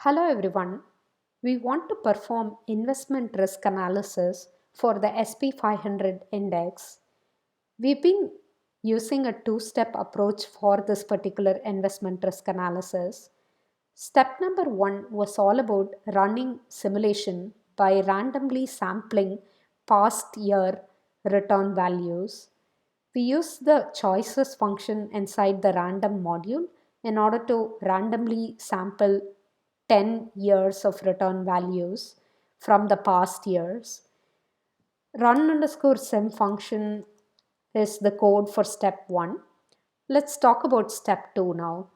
Hello everyone. We want to perform investment risk analysis for the SP500 index. We've been using a two-step approach for this particular investment risk analysis. Step number one was all about running simulation by randomly sampling past year return values. We use the choices function inside the random module in order to randomly sample 10 years of return values from the past years. Run underscore sim function is the code for step one. Let's talk about step two now.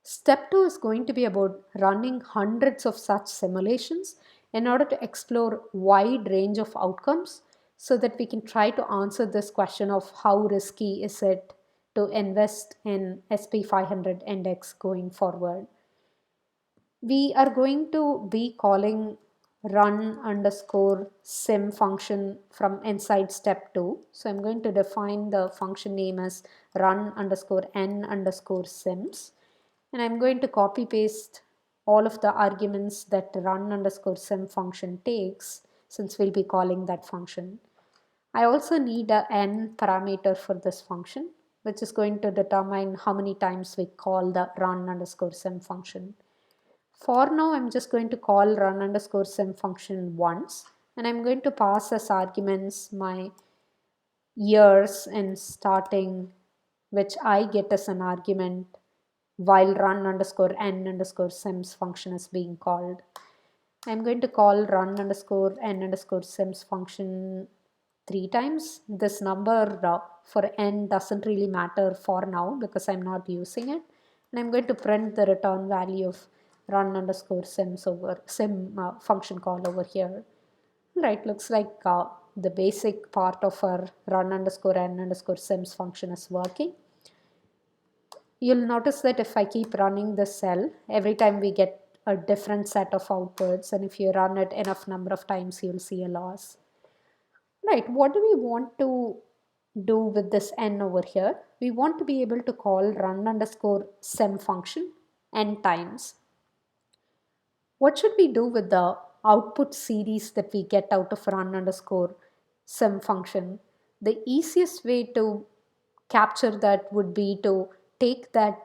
Step two is going to be about running hundreds of such simulations in order to explore wide range of outcomes so that we can try to answer this question of how risky is it to invest in SP500 index going forward. We are going to be calling run underscore sim function from inside step 2. So I'm going to define the function name as run underscore n underscore sims, and I'm going to copy paste all of the arguments that run underscore sim function takes, since we'll be calling that function. I also need a n parameter for this function, which is going to determine how many times we call the run underscore sim function. For now, I'm just going to call run underscore sim function once, and I'm going to pass as arguments my years in starting, which I get as an argument while run underscore n underscore sims function is being called. I'm going to call run underscore n underscore sims function 3 times. This number for n doesn't really matter for now because I'm not using it. And I'm going to print the return value of run underscore sims over sim function call over here. Right, looks like the basic part of our run underscore n underscore sims function is working. You'll notice that if I keep running the cell, every time we get a different set of outputs, and if you run it enough number of times, you'll see a loss. Right, what do we want to do with this n over here? We want to be able to call run underscore sim function n times. What should we do with the output series that we get out of run underscore sim function? The easiest way to capture that would be to take that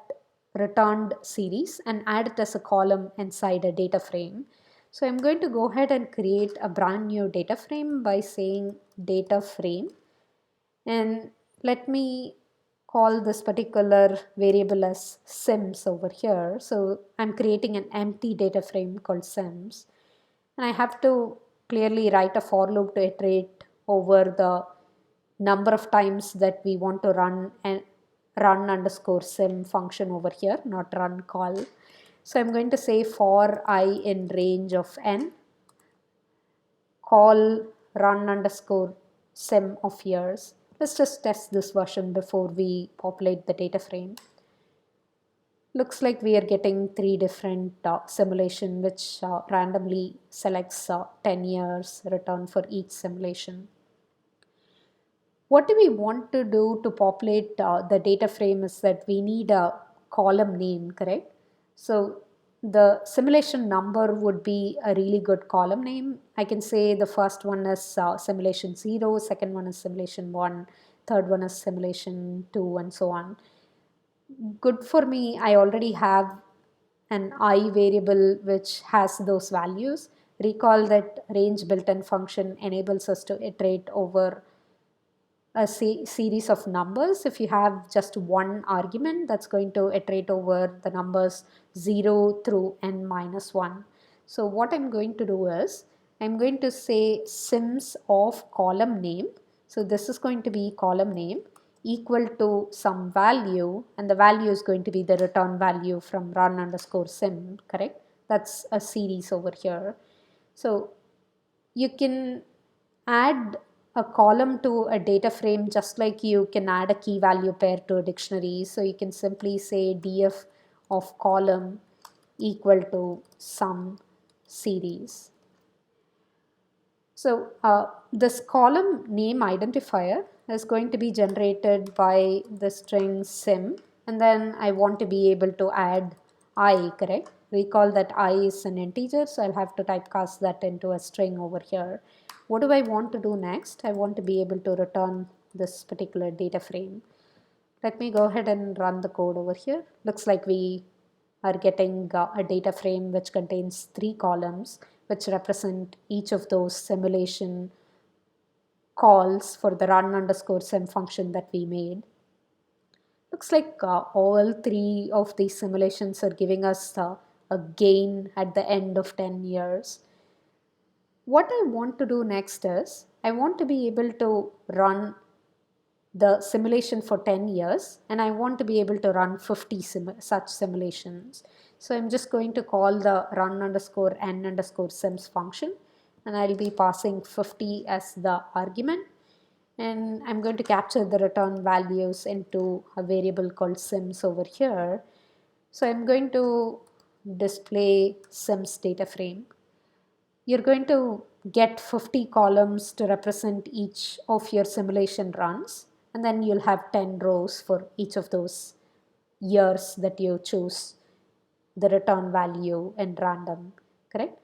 returned series and add it as a column inside a data frame. So I'm going to go ahead and create a brand new data frame by saying data frame, and let me call this particular variable as sims over here. So I'm creating an empty data frame called sims, and I have to clearly write a for loop to iterate over the number of times that we want to run and run underscore sim function over here, not run call. So I'm going to say for I in range of n, call run underscore sim of years. Let's just test this version before we populate the data frame. Looks like we are getting 3 different simulation which randomly selects 10 years return for each simulation. What do we want to do to populate the data frame is that we need a column name, correct? So the simulation number would be a really good column name. I can say the first one is simulation 0, second one is simulation 1, third one is simulation 2, and so on. Good for me, I already have an I variable which has those values. Recall that range built-in function enables us to iterate over a series of numbers. If you have just one argument, that's going to iterate over the numbers 0 through n minus 1. So what I'm going to do is, I'm going to say sims of column name. So this is going to be column name equal to some value, and the value is going to be the return value from run underscore sim, correct? That's a series over here. So you can add a column to a data frame just like you can add a key value pair to a dictionary. So you can simply say df of column equal to some series. So this column name identifier is going to be generated by the string sim, and then I want to be able to add I, correct? recall that I is an integer, so I'll have to typecast that into a string over here. What do I want to do next? I want to be able to return this particular data frame. Let me go ahead and run the code over here. Looks like we are getting a data frame which contains 3 columns, which represent each of those simulation calls for the run underscore sim function that we made. Looks like all 3 of these simulations are giving us a gain at the end of 10 years. What I want to do next is I want to be able to run the simulation for 10 years, and I want to be able to run 50 such simulations. So I'm just going to call the run underscore n underscore sims function, and I'll be passing 50 as the argument, and I'm going to capture the return values into a variable called sims over here. So I'm going to display sims data frame. You're going to get 50 columns to represent each of your simulation runs, and then you'll have 10 rows for each of those years that you choose the return value in random, correct?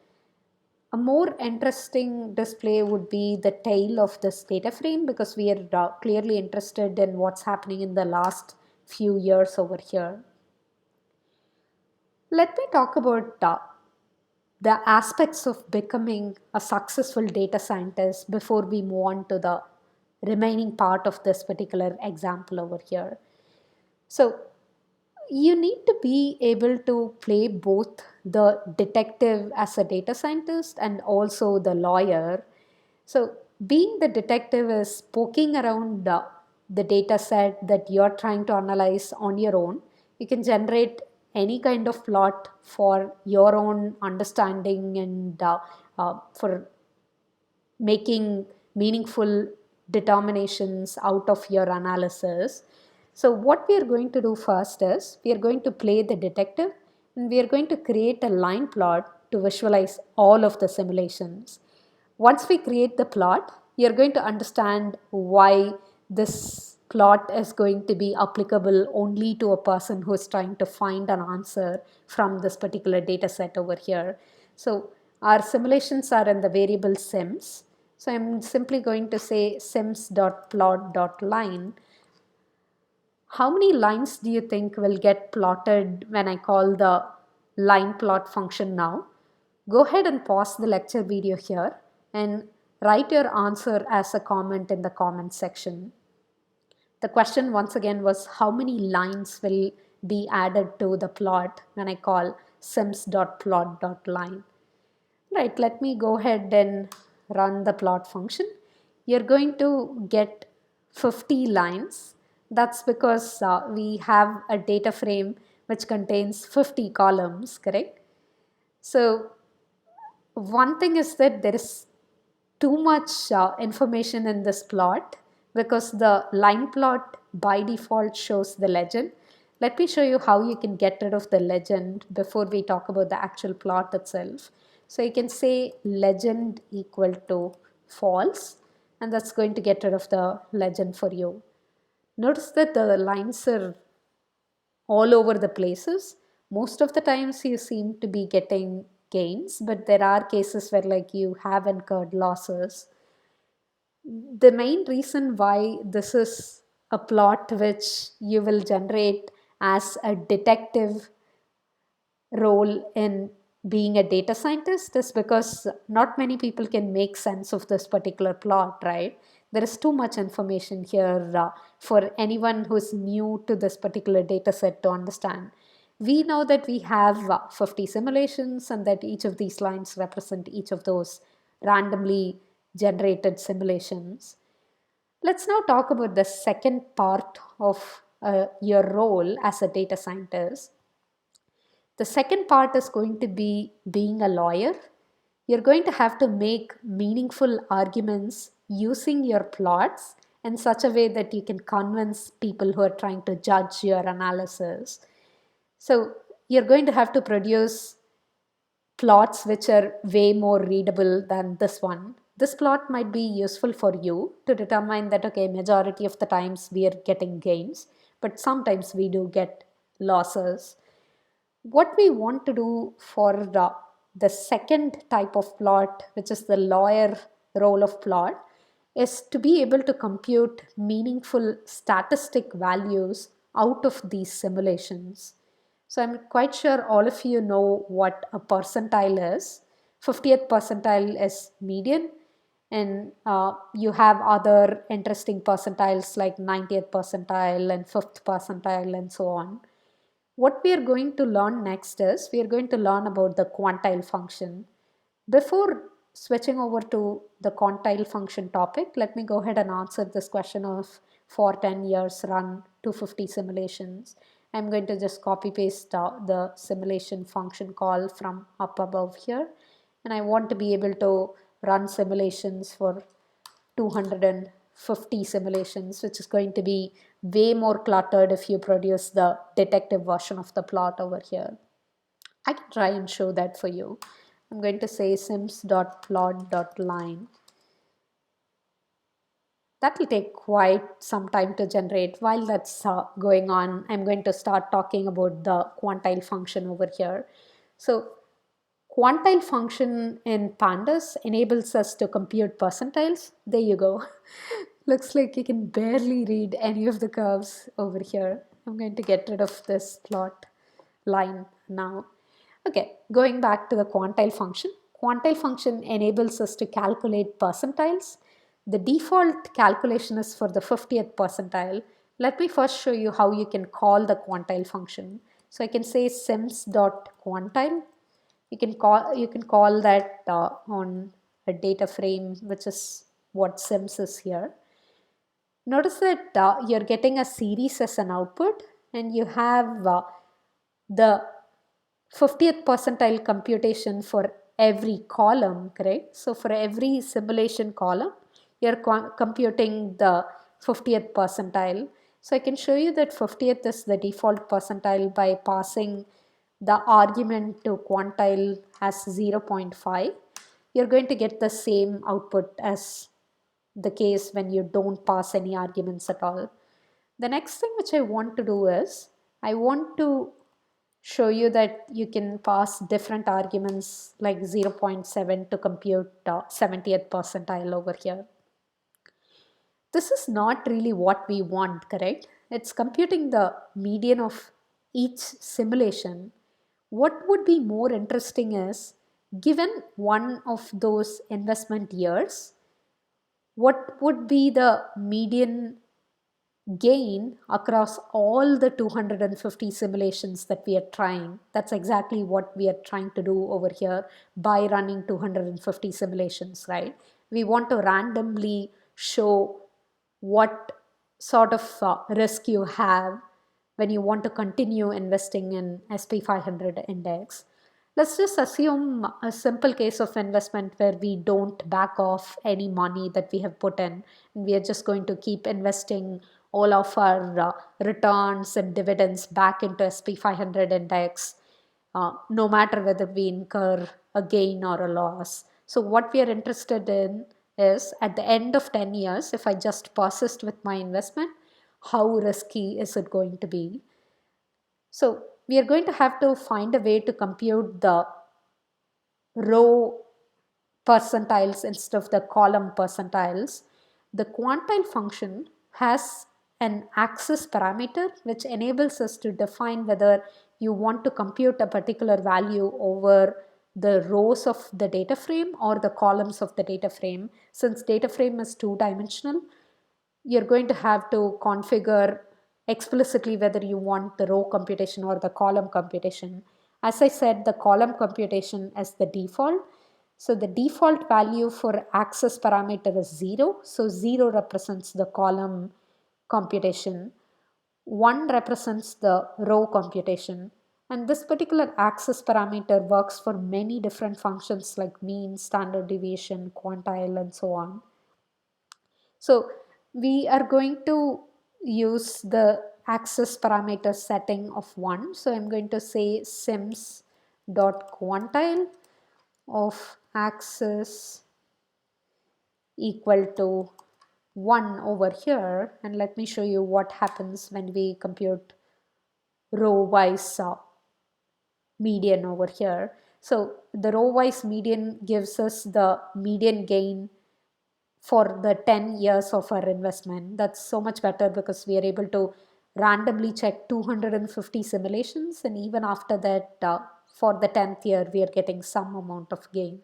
A more interesting display would be the tail of this data frame, because we are clearly interested in what's happening in the last few years over here. Let me talk about the aspects of becoming a successful data scientist before we move on to the remaining part of this particular example over here. So you need to be able to play both the detective as a data scientist and also the lawyer. So being the detective is poking around the data set that you're trying to analyze on your own. You can generate any kind of plot for your own understanding and for making meaningful determinations out of your analysis. So what we are going to do first is we are going to play the detective, and we are going to create a line plot to visualize all of the simulations. Once we create the plot, you're going to understand why this plot is going to be applicable only to a person who is trying to find an answer from this particular data set over here. So our simulations are in the variable sims. So I'm simply going to say sims.plot.line. How many lines do you think will get plotted when I call the line plot function now? Go ahead and pause the lecture video here and write your answer as a comment in the comment section. The question once again was how many lines will be added to the plot when I call sims.plot.line. Right, let me go ahead and run the plot function. You're going to get 50 lines. That's because we have a data frame which contains 50 columns, correct? So one thing is that there is too much information in this plot, because the line plot by default shows the legend. Let me show you how you can get rid of the legend before we talk about the actual plot itself. So you can say legend equal to false, and that's going to get rid of the legend for you. Notice that the lines are all over the places. Most of the times you seem to be getting gains, but there are cases where like you have incurred losses. The main reason why this is a plot which you will generate as a detective role in being a data scientist is because not many people can make sense of this particular plot, right? There is too much information here for anyone who's new to this particular data set to understand. We know that we have 50 simulations, and that each of these lines represent each of those randomly generated simulations. Let's now talk about the second part of your role as a data scientist. The second part is going to be being a lawyer. You're going to have to make meaningful arguments using your plots in such a way that you can convince people who are trying to judge your analysis. So you're going to have to produce plots which are way more readable than this one. This plot might be useful for you to determine that, okay, majority of the times we are getting gains, but sometimes we do get losses. What we want to do for the second type of plot, which is the lower role of plot, is to be able to compute meaningful statistic values out of these simulations. So I'm quite sure all of you know what a percentile is. 50th percentile is median, and you have other interesting percentiles like 90th percentile and 5th percentile and so on. What we are going to learn next is we are going to learn about the quantile function. Before switching over to the quantile function topic, let me go ahead and answer this question of for 10 years run 250 simulations. I'm going to just copy paste the simulation function call from up above here, and I want to be able to run simulations for 250 simulations, which is going to be way more cluttered if you produce the detective version of the plot over here. I can try and show that for you. I'm going to say sims.plot.line. That will take quite some time to generate. While that's going on, I'm going to start talking about the quantile function over here. So quantile function in pandas enables us to compute percentiles. There you go. Looks like you can barely read any of the curves over here. I'm going to get rid of this plot line now. Okay, going back to the quantile function. Quantile function enables us to calculate percentiles. The default calculation is for the 50th percentile. Let me first show you how you can call the quantile function. So I can say sims.quantile. You can call that on a data frame, which is what sims is here. Notice that you're getting a series as an output, and you have the 50th percentile computation for every column, correct? So for every simulation column, you're computing the 50th percentile. So I can show you that 50th is the default percentile by passing the argument to quantile as 0.5. You're going to get the same output as the case when you don't pass any arguments at all. The next thing which I want to do is I want to show you that you can pass different arguments like 0.7 to compute 70th percentile over here. This is not really what we want, correct? It's computing the median of each simulation. What would be more interesting is, given one of those investment years, what would be the median gain across all the 250 simulations that we are trying? That's exactly what we are trying to do over here by running 250 simulations, right? We want to randomly show what sort of risk you have when you want to continue investing in SP500 index. Let's just assume a simple case of investment where we don't back off any money that we have put in, and we are just going to keep investing all of our returns and dividends back into SP500 index, no matter whether we incur a gain or a loss. So what we are interested in is, at the end of 10 years, if I just persist with my investment, how risky is it going to be? So we are going to have to find a way to compute the row percentiles instead of the column percentiles. The quantile function has an axis parameter which enables us to define whether you want to compute a particular value over the rows of the data frame or the columns of the data frame. Since data frame is two-dimensional, you're going to have to configure explicitly whether you want the row computation or the column computation. As I said, the column computation is the default. So the default value for axis parameter is 0. So 0 represents the column computation. 1 represents the row computation. And this particular axis parameter works for many different functions like mean, standard deviation, quantile, and so on. So we are going to use the axis parameter setting of 1. So I'm going to say sims.quantile of axis equal to 1 over here, and let me show you what happens when we compute row wise median over here. So the row-wise median gives us the median gain for the 10 years of our investment. That's so much better because we are able to randomly check 250 simulations, and even after that, for the 10th year, we are getting some amount of gain.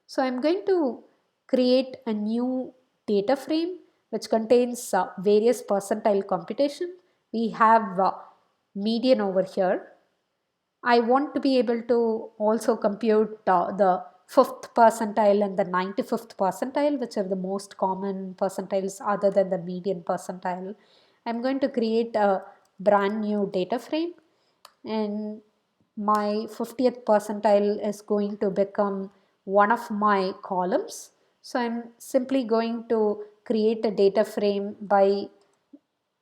So I'm going to create a new data frame which contains various percentile computation. We have median over here. I want to be able to also compute the 5th percentile and the 95th percentile, which are the most common percentiles other than the median percentile. I'm going to create a brand new data frame, and my 50th percentile is going to become one of my columns. So I'm simply going to create a data frame by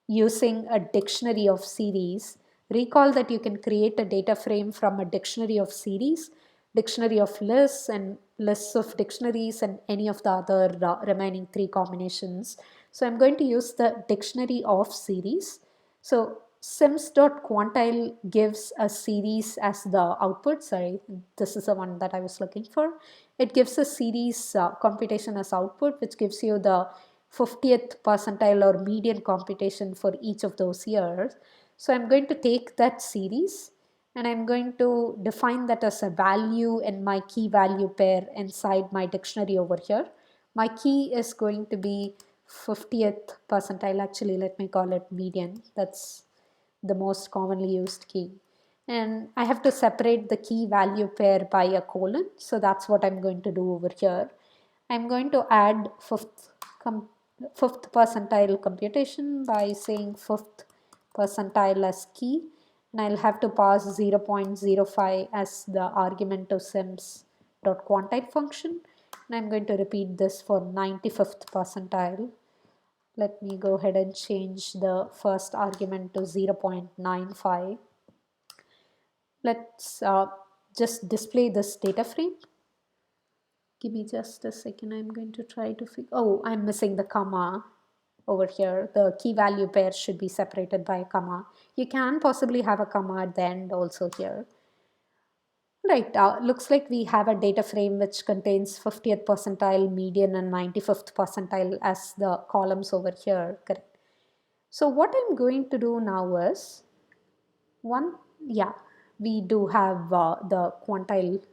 using a dictionary of series. Recall that you can create a data frame from a dictionary of series, dictionary of lists, and lists of dictionaries, and any of the other remaining 3 combinations. So I'm going to use the dictionary of series. So sims.quantile gives a series as the output. Sorry, this is the one that I was looking for. It gives a series computation as output, which gives you the 50th percentile or median computation for each of those years. So I'm going to take that series and I'm going to define that as a value in my key value pair inside my dictionary over here. My key is going to be 50th percentile. Actually, let me call it median. That's the most commonly used key. And I have to separate the key value pair by a colon. So that's what I'm going to do over here. I'm going to add fifth percentile computation by saying 5th percentile as key, and I'll have to pass 0.05 as the argument to sims.quantile function, and I'm going to repeat this for 95th percentile. Let me go ahead and change the first argument to 0.95. Let's just display this data frame. Give me just a second. I'm going to try to figure. Oh, I'm missing the comma over here. The key value pair should be separated by a comma. You can possibly have a comma at the end also here. Right, looks like we have a data frame which contains 50th percentile, median, and 95th percentile as the columns over here, correct? So what I'm going to do now is, we do have the quantile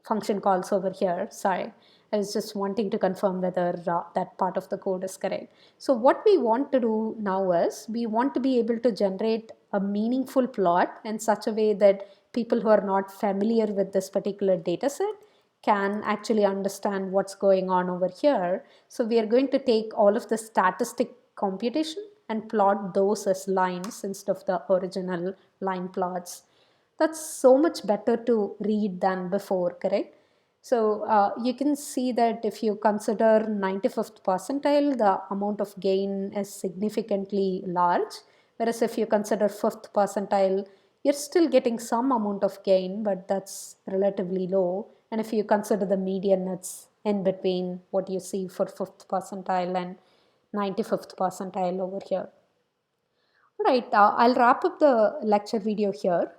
function calls over here. Sorry, I was just wanting to confirm whether that part of the code is correct. So what we want to do now is we want to be able to generate a meaningful plot in such a way that people who are not familiar with this particular data set can actually understand what's going on over here. So we are going to take all of the statistic computation and plot those as lines instead of the original line plots. That's so much better to read than before, correct? So you can see that if you consider 95th percentile, the amount of gain is significantly large. Whereas if you consider 5th percentile, you're still getting some amount of gain, but that's relatively low. And if you consider the median, it's in between what you see for 5th percentile and 95th percentile over here. Alright, I'll wrap up the lecture video here.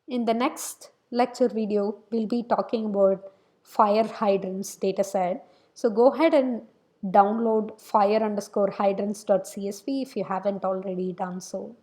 In the next lecture video, we'll be talking about fire hydrants dataset. So go ahead and download fire_hydrants.csv if you haven't already done so.